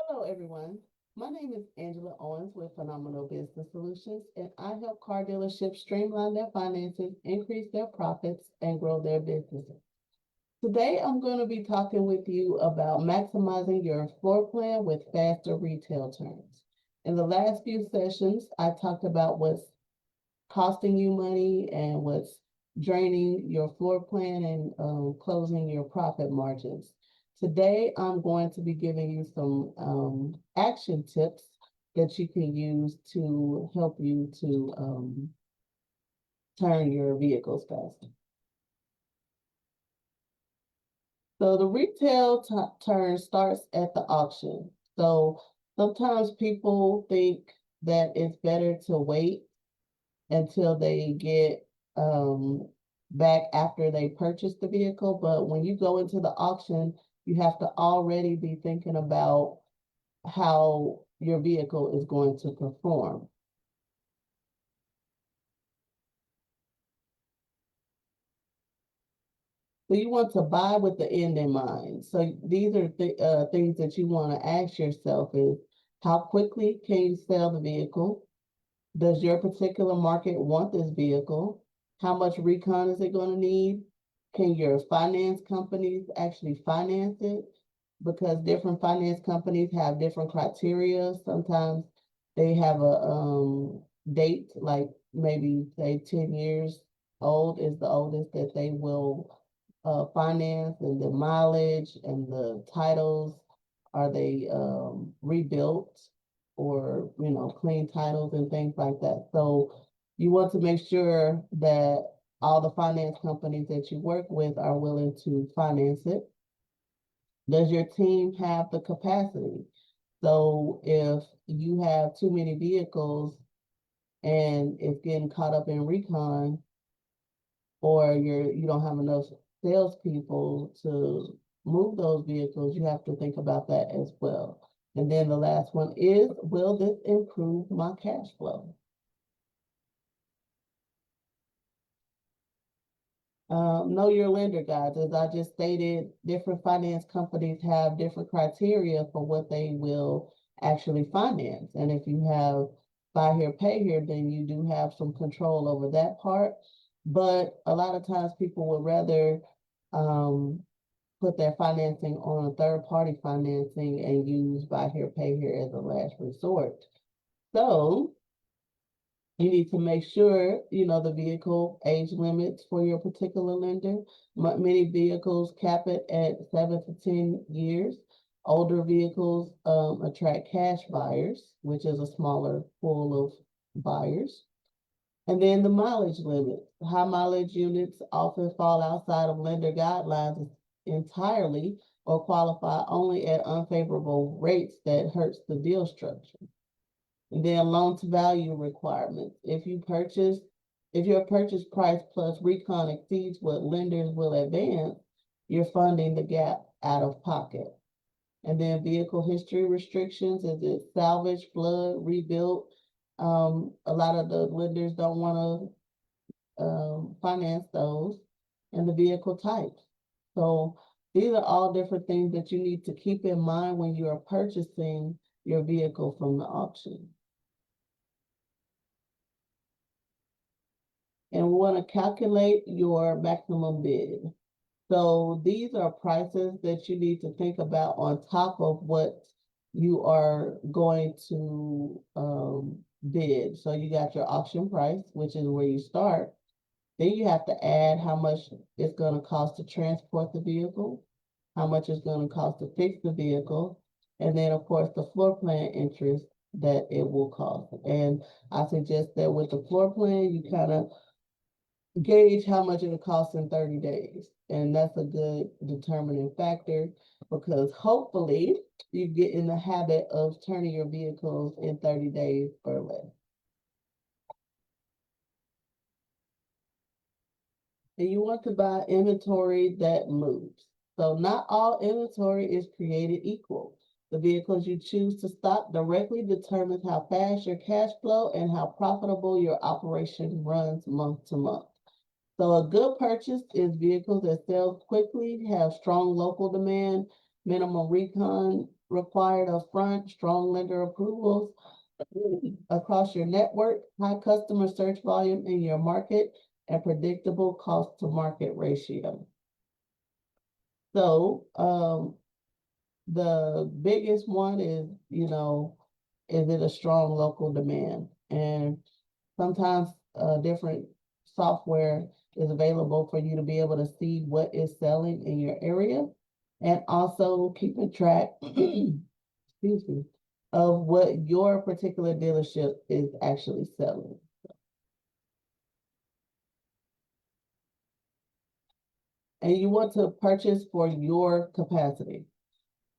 Hello, everyone. My name is Angela Owens with Phenomenal Business Solutions, and I help car dealerships streamline their finances, increase their profits, and grow their businesses. Today, I'm going to be talking with you about maximizing your floor plan with faster retail turns. In the last few sessions, I talked about what's costing you money and what's draining your floor plan and closing your profit margins. Today, I'm going to be giving you some action tips that you can use to help you to turn your vehicles faster. So the retail turn starts at the auction. So sometimes people think that it's better to wait until they get back after they purchase the vehicle. But when you go into the auction, you have to already be thinking about how your vehicle is going to perform. So you want to buy with the end in mind. So these are things that you want to ask yourself is how quickly can you sell the vehicle? Does your particular market want this vehicle? How much recon is it going to need? Can your finance companies actually finance it? Because different finance companies have different criteria. Sometimes they have a date, like maybe say 10 years old is the oldest that they will finance, and the mileage and the titles, are they rebuilt or clean titles and things like that. So you want to make sure that all the finance companies that you work with are willing to finance it. Does your team have the capacity? So if you have too many vehicles and it's getting caught up in recon, or you don't have enough salespeople to move those vehicles, you have to think about that as well. And then the last one is, will this improve my cash flow? Know your lender, guys. As I just stated, different finance companies have different criteria for what they will actually finance. And if you have buy here, pay here, then you do have some control over that part. But a lot of times people would rather put their financing on a third party financing and use buy here, pay here as a last resort. So you need to make sure, the vehicle age limits for your particular lender. Many vehicles cap it at 7 to 10 years. Older vehicles attract cash buyers, which is a smaller pool of buyers. And then the mileage limit. High mileage units often fall outside of lender guidelines entirely or qualify only at unfavorable rates that hurts the deal structure. And then loan to value requirements. If your purchase price plus recon exceeds what lenders will advance, you're funding the gap out of pocket. And then vehicle history restrictions. Is it salvage, flood, rebuilt? A lot of the lenders don't want to finance those. And the vehicle types. So these are all different things that you need to keep in mind when you are purchasing your vehicle from the auction. And we want to calculate your maximum bid. So these are prices that you need to think about on top of what you are going to bid. So you got your auction price, which is where you start. Then you have to add how much it's going to cost to transport the vehicle, how much it's going to cost to fix the vehicle, and then of course the floor plan interest that it will cost. And I suggest that with the floor plan, you kind of gauge how much it'll cost in 30 days. And that's a good determining factor, because hopefully you get in the habit of turning your vehicles in 30 days or less. And you want to buy inventory that moves. So not all inventory is created equal. The vehicles you choose to stock directly determines how fast your cash flow and how profitable your operation runs month to month. So a good purchase is vehicles that sell quickly, have strong local demand, minimum recon required upfront, strong lender approvals across your network, high customer search volume in your market, and predictable cost to market ratio. So, the biggest one is, is it a strong local demand? And sometimes different software is available for you to be able to see what is selling in your area, and also keeping track, excuse me, of what your particular dealership is actually selling. And you want to purchase for your capacity.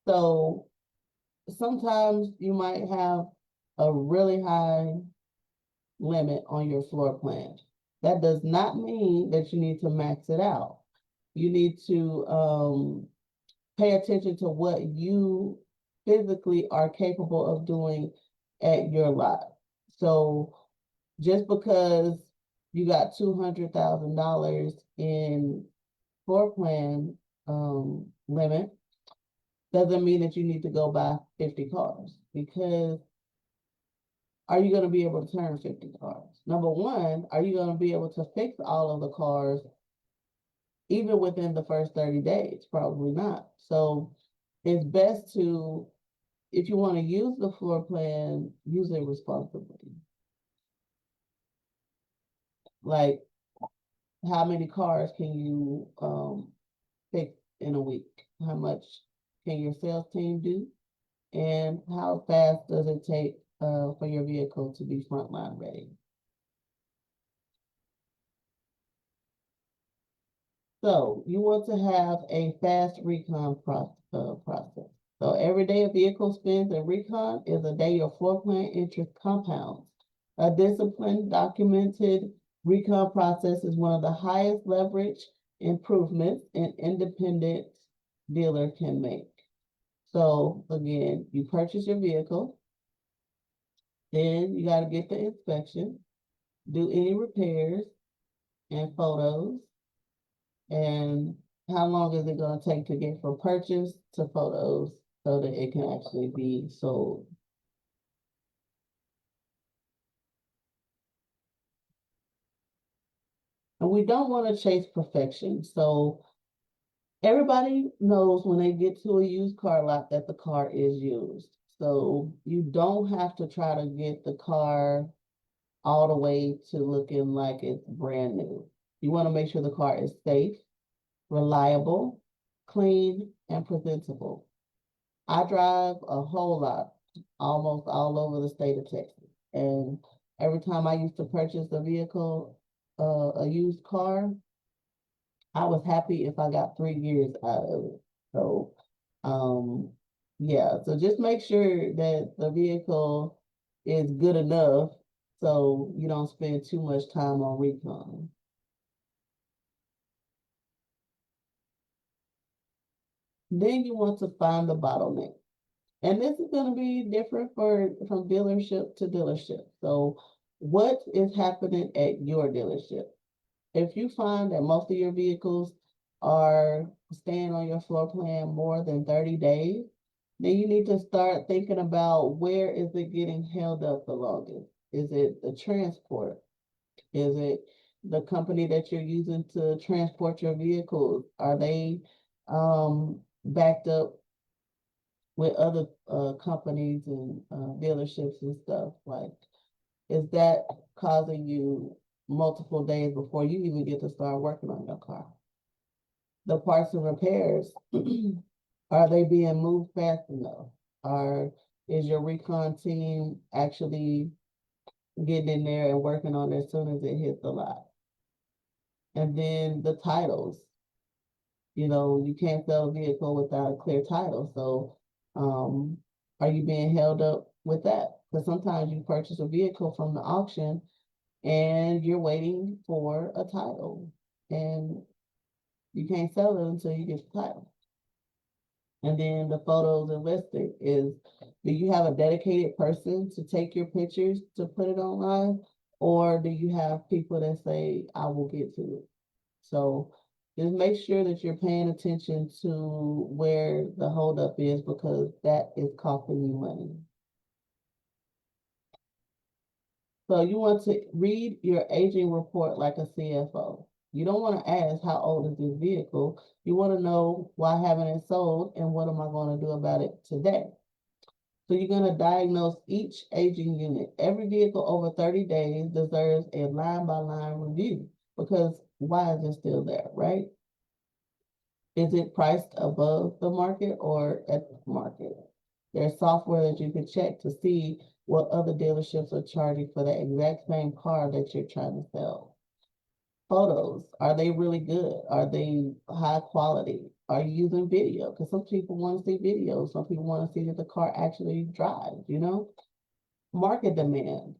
So sometimes you might have a really high limit on your floor plan. That does not mean that you need to max it out. You need to pay attention to what you physically are capable of doing at your lot. So just because you got $200,000 in floor plan limit doesn't mean that you need to go buy 50 cars, because are you going to be able to turn 50 cars? Number one, are you going to be able to fix all of the cars even within the first 30 days? Probably not. So it's best to, if you want to use the floor plan, use it responsibly. Like, how many cars can you fix in a week? How much can your sales team do? And how fast does it take for your vehicle to be frontline ready? So you want to have a fast recon process. So every day a vehicle spends in recon is a day your floor plan interest compounds. A disciplined, documented recon process is one of the highest leverage improvements an independent dealer can make. So again, you purchase your vehicle, then you got to get the inspection, do any repairs and photos, and how long is it going to take to get from purchase to photos so that it can actually be sold. And we don't want to chase perfection. So everybody knows when they get to a used car lot that the car is used. So you don't have to try to get the car all the way to looking like it's brand new. You want to make sure the car is safe, reliable, clean, and presentable. I drive a whole lot, almost all over the state of Texas. And every time I used to purchase a vehicle, a used car, I was happy if I got 3 years out of it. So, yeah, so just make sure that the vehicle is good enough so you don't spend too much time on recon. Then you want to find the bottleneck. And this is going to be different from dealership to dealership. So what is happening at your dealership? If you find that most of your vehicles are staying on your floor plan more than 30 days, then you need to start thinking about, where is it getting held up the longest? Is it the transport? Is it the company that you're using to transport your vehicles? Are they backed up with other companies and dealerships and stuff? Like, is that causing you multiple days before you even get to start working on your car? The parts and repairs, are they being moved fast enough? Is your recon team actually getting in there and working on it as soon as it hits the lot? And then the titles, you can't sell a vehicle without a clear title. So, are you being held up with that? Because sometimes you purchase a vehicle from the auction and you're waiting for a title, and you can't sell it until you get the title. And then the photos and listing is, do you have a dedicated person to take your pictures to put it online? Or do you have people that say, I will get to it? So Just make sure that you're paying attention to where the holdup is, because that is costing you money. So you want to read your aging report like a CFO. You don't want to ask, how old is this vehicle? You want to know, why haven't it sold and what am I going to do about it today? So you're going to diagnose each aging unit. Every vehicle over 30 days deserves a line-by-line review, because why is it still there, right? Is it priced above the market or at the market? There's software that you can check to see what other dealerships are charging for the exact same car that you're trying to sell. Photos, are they really good? Are they high quality? Are you using video? Because some people want to see videos. Some people want to see that the car actually drives, you know? Market demand.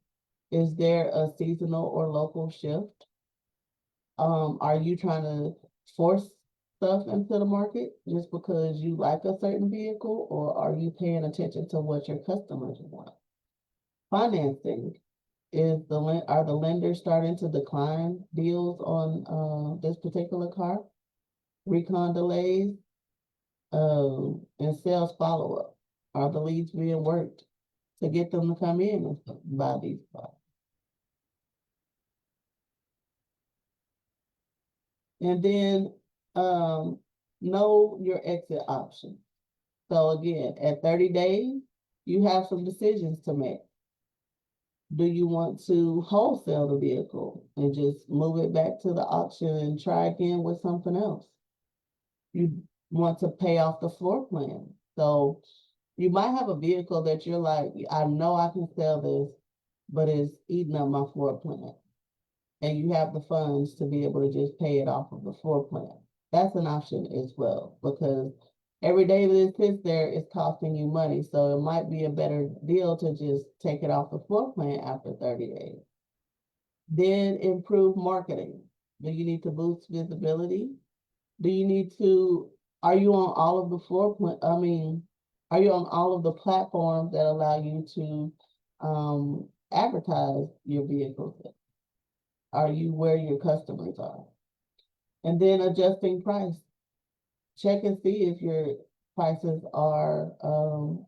Is there a seasonal or local shift? Are you trying to force stuff into the market just because you like a certain vehicle, or are you paying attention to what your customers want? Financing. Are the lenders starting to decline deals on this particular car? Recon delays, and sales follow-up. Are the leads being worked to get them to come in and buy these cars? And then know your exit options. So again, at 30 days, you have some decisions to make. Do you want to wholesale the vehicle and just move it back to the auction and try again with something else? You want to pay off the floor plan. So you might have a vehicle that you're like, I know I can sell this, but it's eating up my floor plan. And you have the funds to be able to just pay it off of the floor plan. That's an option as well, because every day that it sits there is costing you money. So it might be a better deal to just take it off the floor plan after 30 days. Then improve marketing. Do you need to boost visibility? Do you need to, are you on all of the are you on all of the platforms that allow you to advertise your vehicles? Are you where your customers are? And then adjusting price. Check and see if your prices are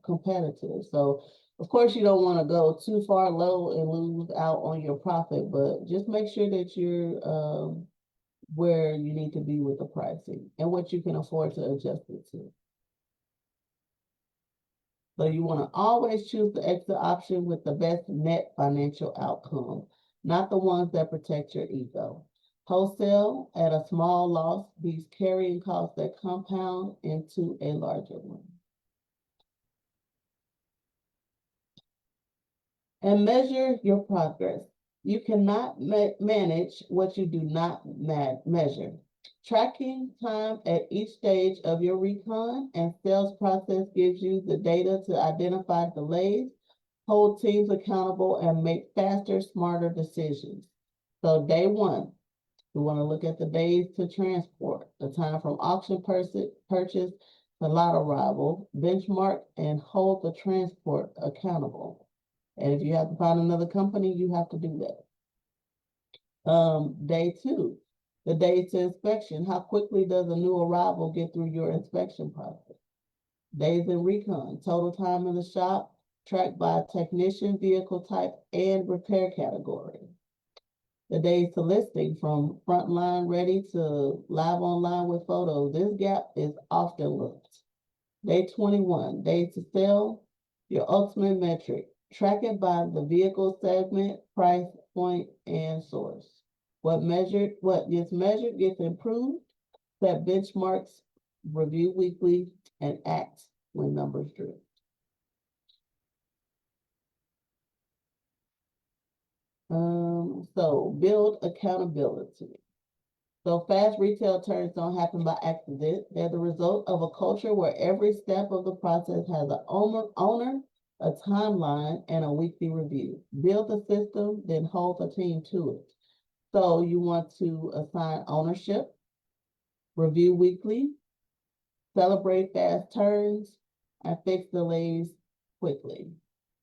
competitive. So of course you don't want to go too far low and lose out on your profit, but just make sure that you're where you need to be with the pricing and what you can afford to adjust it to. So you want to always choose the exit option with the best net financial outcome, not the ones that protect your ego. Wholesale at a small loss, these carrying costs that compound into a larger one. And measure your progress. You cannot manage what you do not measure. Tracking time at each stage of your recon and sales process gives you the data to identify delays, hold teams accountable, and make faster, smarter decisions. So day one, we want to look at the days to transport, the time from auction purchase to lot arrival, benchmark, and hold the transport accountable. And if you have to find another company, you have to do that. Day two, the days to inspection. How quickly does a new arrival get through your inspection process? Days in recon, total time in the shop, tracked by technician, vehicle type, and repair category. The days to listing, from frontline ready to live online with photos. This gap is often looked. Day 21, days to sell, your ultimate metric. Track it by the vehicle segment, price point, and source. What gets measured gets improved. Set benchmarks, review weekly, and act when numbers drift. So build accountability. So fast retail turns don't happen by accident. They're the result of a culture where every step of the process has an owner, a timeline, and a weekly review. Build the system, then hold the team to it. So you want to assign ownership, review weekly, celebrate fast turns, and fix delays quickly.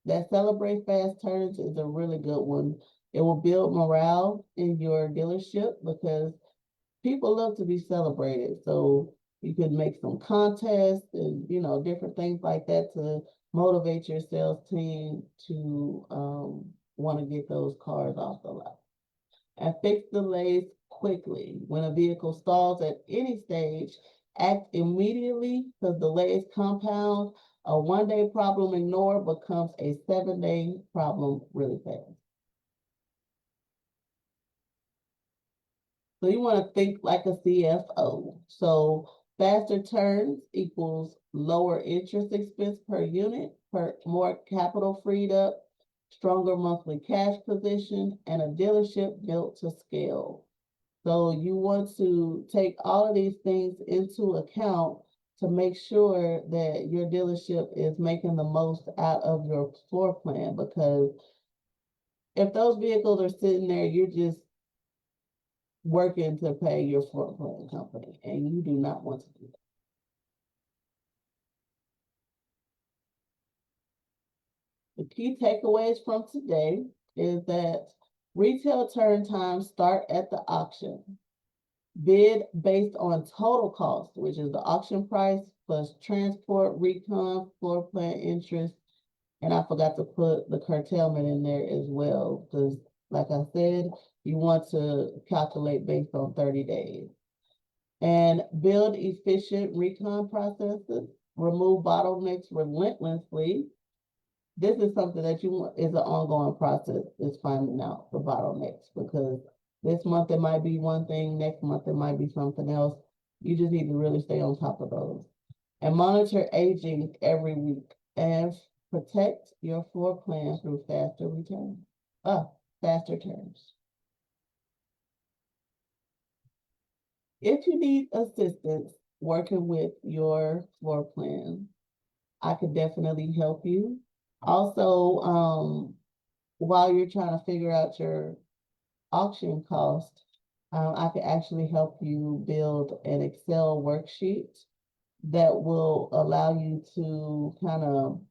That celebrate fast turns is a really good one. It will build morale in your dealership because people love to be celebrated. So you could make some contests and, different things like that to motivate your sales team to want to get those cars off the lot. And fix delays quickly. When a vehicle stalls at any stage, act immediately because delays compound. A 1-day problem ignored becomes a 7-day problem really fast. So you want to think like a CFO. So faster turns equals lower interest expense per unit, more capital freed up, stronger monthly cash position, and a dealership built to scale. So you want to take all of these things into account to make sure that your dealership is making the most out of your floor plan, because if those vehicles are sitting there, you're just working to pay your floor plan company, and you do not want to do that. The key takeaways from today is that retail turn times start at the auction. Bid based on total cost, which is the auction price plus transport, recon, floor plan interest. And I forgot to put the curtailment in there as well, because like I said, you want to calculate based on 30 days. And build efficient recon processes, remove bottlenecks relentlessly. This is something that you want, is an ongoing process, is finding out the bottlenecks, because this month it might be one thing, next month it might be something else. You just need to really stay on top of those. And monitor aging every week, and protect your floor plan through faster turns. If you need assistance working with your floor plan, I could definitely help you. Also, while you're trying to figure out your auction cost, I could actually help you build an Excel worksheet that will allow you to kind of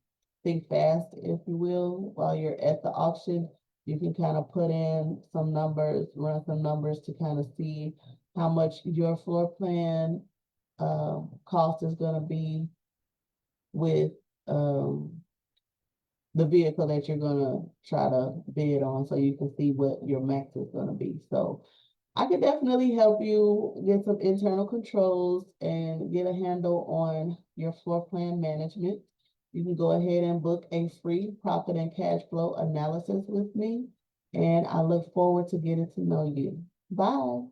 think fast, if you will, while you're at the auction. You can kind of put in some numbers, run some numbers to kind of see how much your floor plan cost is going to be with the vehicle that you're going to try to bid on, so you can see what your max is going to be. So I could definitely help you get some internal controls and get a handle on your floor plan management. You can go ahead and book a free profit and cash flow analysis with me, and I look forward to getting to know you. Bye.